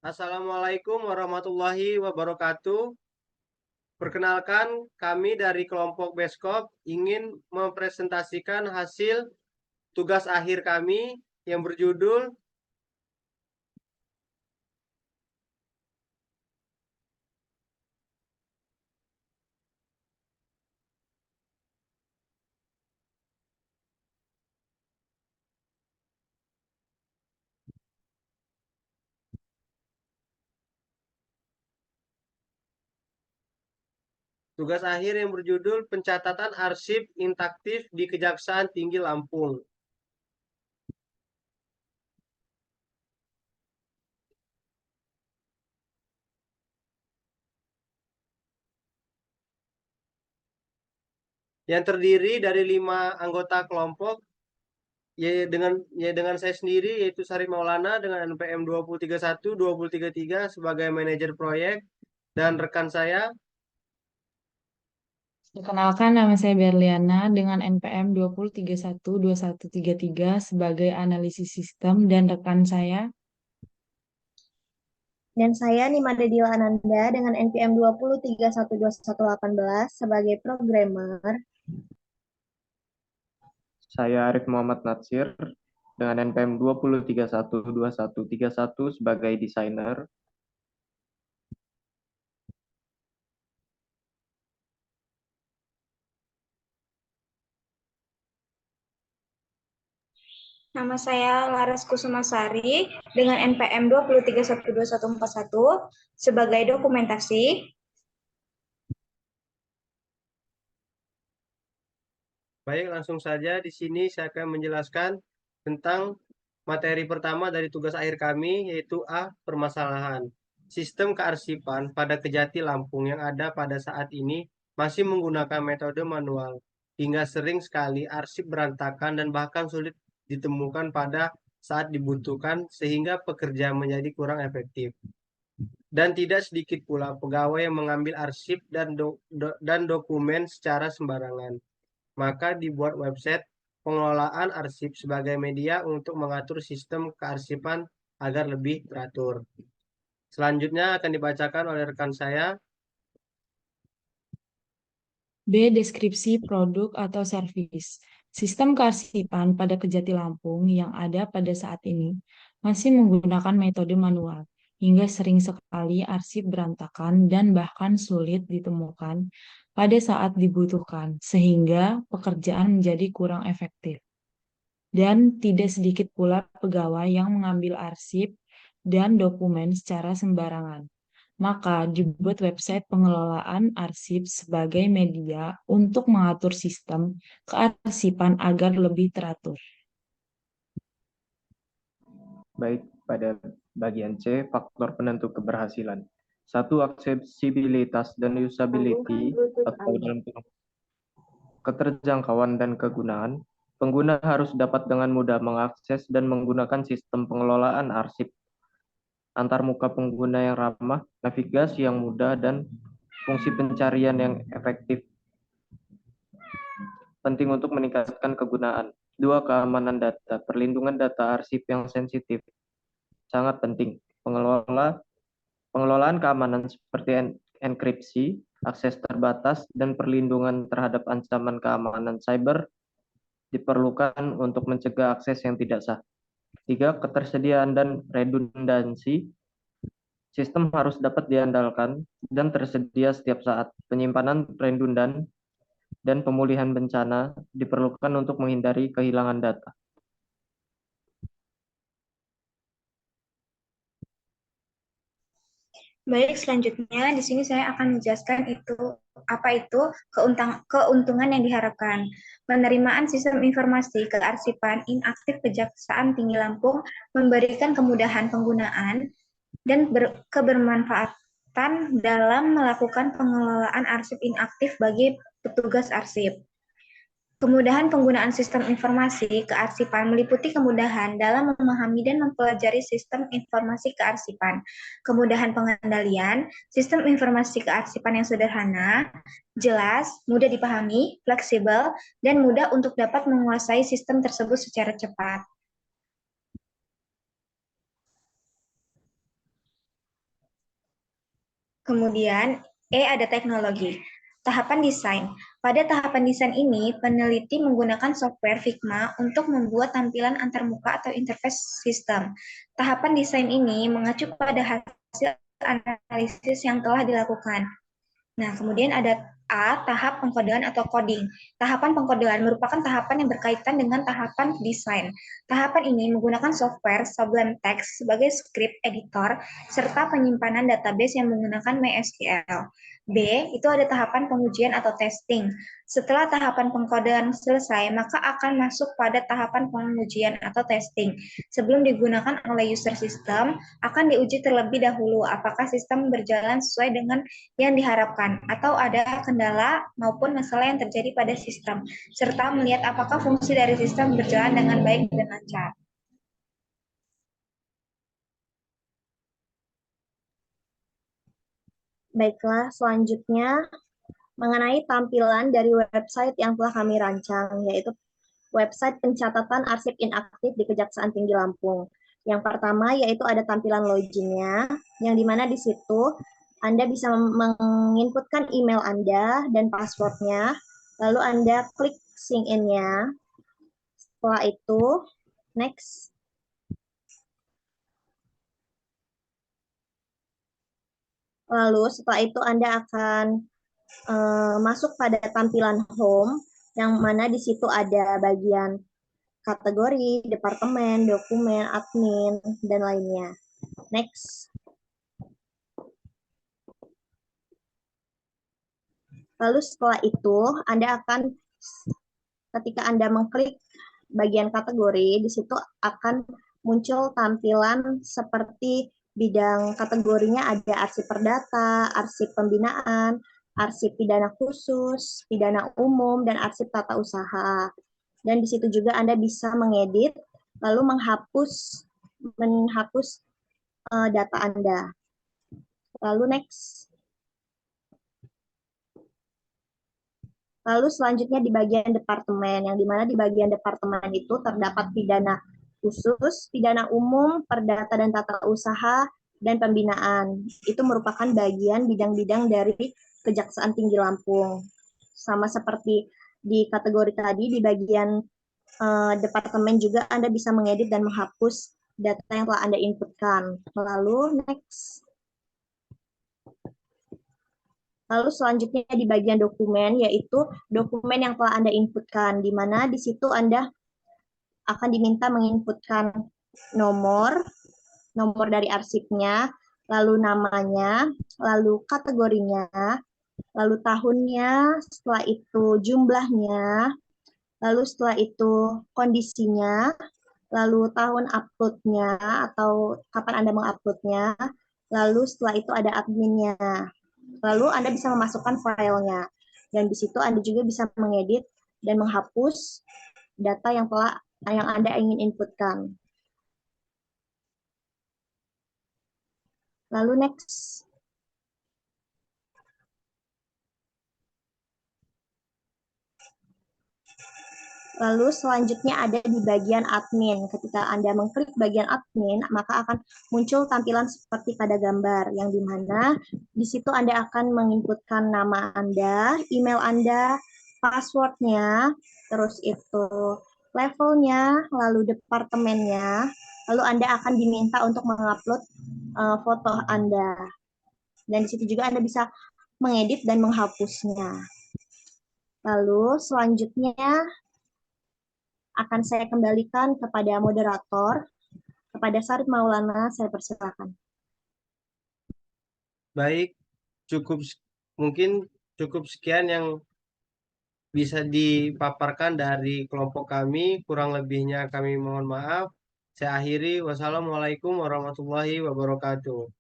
Assalamualaikum warahmatullahi wabarakatuh. Perkenalkan, kami dari kelompok Beskop ingin mempresentasikan hasil tugas akhir kami yang berjudul pencatatan arsip interaktif di Kejaksaan Tinggi Lampung. Yang terdiri dari 5 anggota kelompok, dengan saya sendiri yaitu Sarip Maulana dengan NPM 2031 2033 sebagai manajer proyek, dan rekan saya Perkenalkan, nama saya Berliana dengan NPM 20312133 sebagai analisis sistem, dan rekan saya. Dan saya Nimade Dio Ananda dengan NPM 20312118 sebagai programmer. Saya Arif Muhammad Natsir dengan NPM 20312131 sebagai desainer. Nama saya Laras Kusumasari dengan NPM 20312141 sebagai dokumentasi. Baik, langsung saja di sini saya akan menjelaskan tentang materi pertama dari tugas akhir kami, yaitu A. Permasalahan. Sistem kearsipan pada Kejati Lampung yang ada pada saat ini masih menggunakan metode manual, hingga sering sekali arsip berantakan dan bahkan sulit ditemukan pada saat dibutuhkan, sehingga pekerja menjadi kurang efektif. Dan tidak sedikit pula pegawai yang mengambil arsip dan dokumen secara sembarangan. Maka dibuat website pengelolaan arsip sebagai media untuk mengatur sistem kearsipan agar lebih teratur. Selanjutnya akan dibacakan oleh rekan saya. B. Deskripsi produk atau servis. Sistem kearsipan pada Kejati Lampung yang ada pada saat ini masih menggunakan metode manual, hingga sering sekali arsip berantakan dan bahkan sulit ditemukan pada saat dibutuhkan, sehingga pekerjaan menjadi kurang efektif. Dan tidak sedikit pula pegawai yang mengambil arsip dan dokumen secara sembarangan. Maka dibuat website pengelolaan arsip sebagai media untuk mengatur sistem kearsipan agar lebih teratur. Baik, pada bagian C, faktor penentu keberhasilan. 1. Aksesibilitas dan usability atau dalam keterjangkauan dan kegunaan. Pengguna harus dapat dengan mudah mengakses dan menggunakan sistem pengelolaan arsip. Antarmuka pengguna yang ramah, navigasi yang mudah, dan fungsi pencarian yang efektif. Penting untuk meningkatkan kegunaan. 2. Keamanan data, perlindungan data arsip yang sensitif. Sangat penting. Pengelolaan keamanan seperti enkripsi, akses terbatas, dan perlindungan terhadap ancaman keamanan cyber diperlukan untuk mencegah akses yang tidak sah. 3. Ketersediaan dan redundansi. Sistem harus dapat diandalkan dan tersedia setiap saat. Penyimpanan redundan dan pemulihan bencana diperlukan untuk menghindari kehilangan data. Baik, selanjutnya di sini saya akan menjelaskan apa itu keuntungan yang diharapkan. Penerimaan sistem informasi kearsipan inaktif Kejaksaan Tinggi Lampung memberikan kemudahan penggunaan dan kebermanfaatan dalam melakukan pengelolaan arsip inaktif bagi petugas arsip. Kemudahan penggunaan sistem informasi kearsipan meliputi kemudahan dalam memahami dan mempelajari sistem informasi kearsipan, kemudahan pengendalian, sistem informasi kearsipan yang sederhana, jelas, mudah dipahami, fleksibel, dan mudah untuk dapat menguasai sistem tersebut secara cepat. Kemudian, ada teknologi. Tahapan desain. Pada tahapan desain ini, peneliti menggunakan software Figma untuk membuat tampilan antarmuka atau interface sistem. Tahapan desain ini mengacu pada hasil analisis yang telah dilakukan. Nah, kemudian ada tahap pengkodean atau coding. Tahapan pengkodean merupakan tahapan yang berkaitan dengan tahapan desain. Tahapan ini menggunakan software Sublime Text sebagai script editor serta penyimpanan database yang menggunakan MySQL. B, itu ada tahapan pengujian atau testing. Setelah tahapan pengkodean selesai, maka akan masuk pada tahapan pengujian atau testing. Sebelum digunakan oleh user system, akan diuji terlebih dahulu apakah sistem berjalan sesuai dengan yang diharapkan, atau ada kendala maupun masalah yang terjadi pada sistem, serta melihat apakah fungsi dari sistem berjalan dengan baik dan lancar. Baiklah, selanjutnya mengenai tampilan dari website yang telah kami rancang, yaitu website pencatatan arsip inaktif di Kejaksaan Tinggi Lampung. Yang pertama yaitu ada tampilan loginnya, yang dimana di situ Anda bisa menginputkan email Anda dan passwordnya, lalu Anda klik sign in-nya. Setelah itu, next. Lalu setelah itu Anda akan masuk pada tampilan home, yang mana di situ ada bagian kategori, departemen, dokumen, admin, dan lainnya. Next. Lalu setelah itu, ketika Anda mengklik bagian kategori, di situ akan muncul tampilan seperti bidang kategorinya ada arsip perdata, arsip pembinaan, arsip pidana khusus, pidana umum, dan arsip tata usaha. Dan di situ juga Anda bisa mengedit, lalu menghapus data Anda. Lalu next. Lalu selanjutnya di bagian departemen, yang dimana di bagian departemen itu terdapat pidana khusus, pidana umum, perdata dan tata usaha, dan pembinaan. Itu merupakan bagian bidang-bidang dari Kejaksaan Tinggi Lampung. Sama seperti di kategori tadi, di bagian departemen juga Anda bisa mengedit dan menghapus data yang telah Anda inputkan. Lalu next. Lalu selanjutnya di bagian dokumen, yaitu dokumen yang telah Anda inputkan, di mana di situ Anda akan diminta menginputkan nomor dari arsipnya, lalu namanya, lalu kategorinya, lalu tahunnya, setelah itu jumlahnya, lalu setelah itu kondisinya, lalu tahun uploadnya atau kapan Anda menguploadnya, lalu setelah itu ada adminnya. Lalu Anda bisa memasukkan filenya. Dan di situ Anda juga bisa mengedit dan menghapus data yang Anda ingin inputkan. Lalu next. Lalu selanjutnya ada di bagian admin. Ketika Anda mengklik bagian admin, maka akan muncul tampilan seperti pada gambar, yang dimana di situ Anda akan menginputkan nama Anda, email Anda, passwordnya, terus itu levelnya, lalu departemennya, lalu Anda akan diminta untuk mengupload foto Anda. Dan di situ juga Anda bisa mengedit dan menghapusnya. Lalu selanjutnya akan saya kembalikan kepada moderator, kepada Sarip Maulana, saya persilakan. Baik, mungkin cukup sekian yang bisa dipaparkan dari kelompok kami. Kurang lebihnya kami mohon maaf. Saya akhiri. Wassalamualaikum warahmatullahi wabarakatuh.